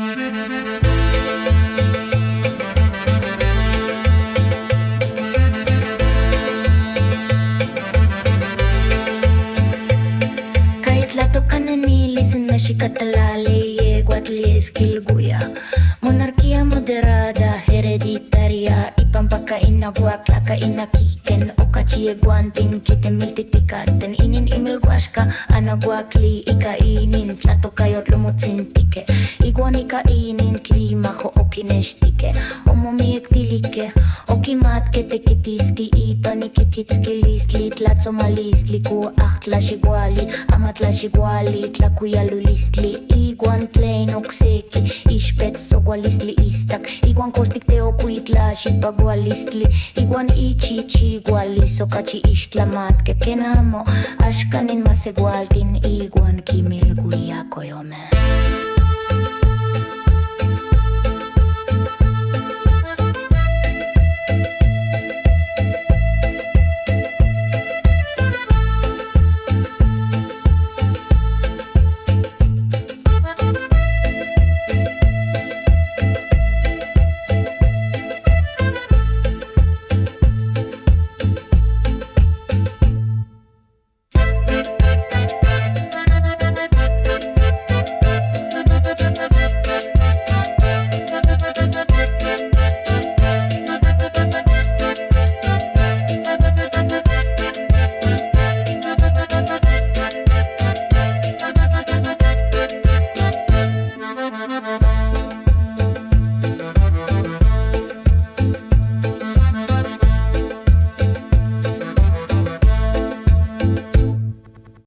Itlatocanenemiliz en Mexicatlalli, yehuatl, quilhuia. Monarquía Moderada, Hereditaria, ipampa nahuatlaca, aquihquen, yehuantin, kitemiltiticaten, inin imilhuaxca, anahuatli, inin, tlatocayot lomotzintike, iguan inin, tlimajo okinextike, omomiectilique, okimatke tekitiski, ipaniketitkilistli, tlatzomalisli, kuahtlaxiguali, amatlaxiguali, tlakuyalulistli, iguan tlen okseki, ixpetzogualistli istak, iguan kostikteokuitlaxipagualistli, iguan ichichiguali, sokachi ixtlamatke, kenamo, axkanin masegualtin, iguan kimilguiakoyome.